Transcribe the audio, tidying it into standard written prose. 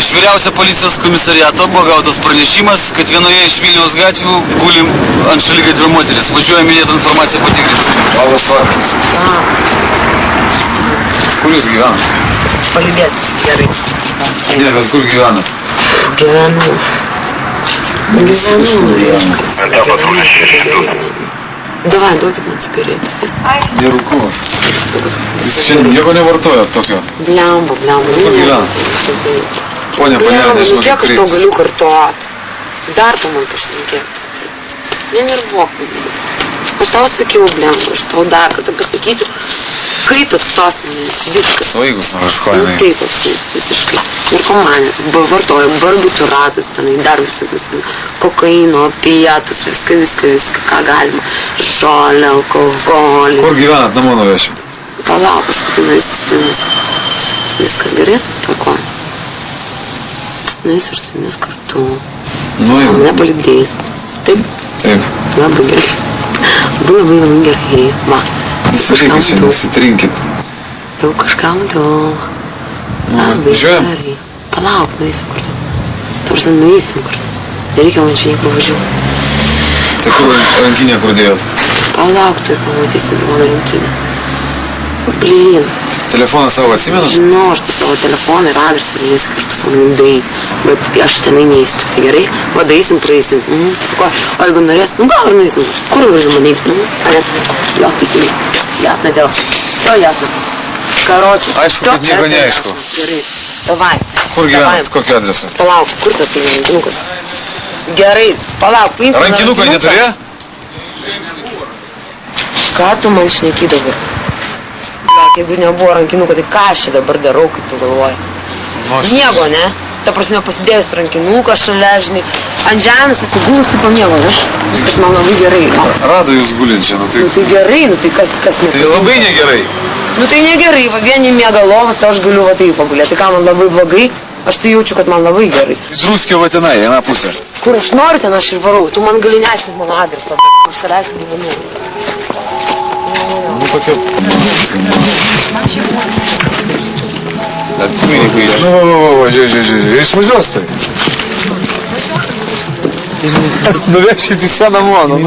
Iš vyriausio policijos komisariato buvo gautas pranešimas, kad vienoje iš Vilniaus gatvių gulim ant šaligatvio moteris. Važiuoja minėtą informaciją patikrinti. Labas vakaras. Kur jūs gyvenat? Palydėt, gerai. Ne, bet kur gyvenat? Gyvenu. Давай, duokit man cigaretę. Nerūkau aš. Jūs šiandien nieko nevartojat tokio? Blemba. Kur gyvenat? Ponia, nežinau, kiek aš tau galiu kartuot. Dar tu man pašnekėk. Nenervuok manęs. Aš tau sakiau, blemba, aš tau dar kartą pasakysiu, kai tu atstos manęs, viskas. Svaigus nuo kažko jinai. Taip, visiškai. Narkomanė, vartoja barbituratus, tenai dar visokius, kokaino, opiatus, viską, ką galima. Žolę, alkoholį. Kur gyvenat, namo nuvešiu? Palauk, aš pati nueisiu. Viskas gerai, tvarkoja. Nueisiu aš su jumis kartu. Mane palydės. Taip? Taip. Labai gerai. Labai gerai. Va. Nesireikit čia, nesitrinkit. Jau kažką matau. Labai gerai. Palauk, nueisim kartu. Tarsi nueisim kartu. Nereikia man čia niekur važiuoti. Tai kur rankinė kur dėjot? Palauk, tu ir pamatysim mano rankinę. Blin. Telefoną savo atsimenat? Žinau, aš tai savo telefoną ir adresą neįs kartu su manim daeiti. Bet aš tenai neįsiu, tai gerai? Va, daeisim, praeisim. O jeigu norės, gal ir nueisim. Kur važiu man eiti? Jo, teisingai. Jasna, dėl. To jasna. Karočių. Aišku, kad nieko neaišku. Gerai. Davai. Kur gyvenat? Kokiu adresu? Palauk, kur tas rankinukas? Gerai, palauk, paimsim. Rankinuką neturėjo? Ką tu man šneki dabar? Jeigu nebuvo rankinuko, tai ką aš čia dabar darau, kaip tu galvoji? Miego, ne? Ta prasme, pasidėjus rankinuką šalia, žinai, ant žemės atsigulus, tai pamiego, ne? Viskas man labai gerai. Rado jūs gulinčią, tai... Nu tai gerai, nu tai kas ne... Tai labai negerai. Nu tai negerai, va vieni miega lovas, tai aš galiu va taip pagulėti. Tai ką man labai blogai, aš tai jaučiu, kad man labai gerai. Zruskio va tenai, viena pusė. Kur aš noriu, ten aš ir varau. Tu man gali neaiškinti mano adresą, bet aš kadaise gyvenu. Nu tokia... Atminikai. Nu, žiūrėjau, išvažiuos tai. Nuvešit į seną moną.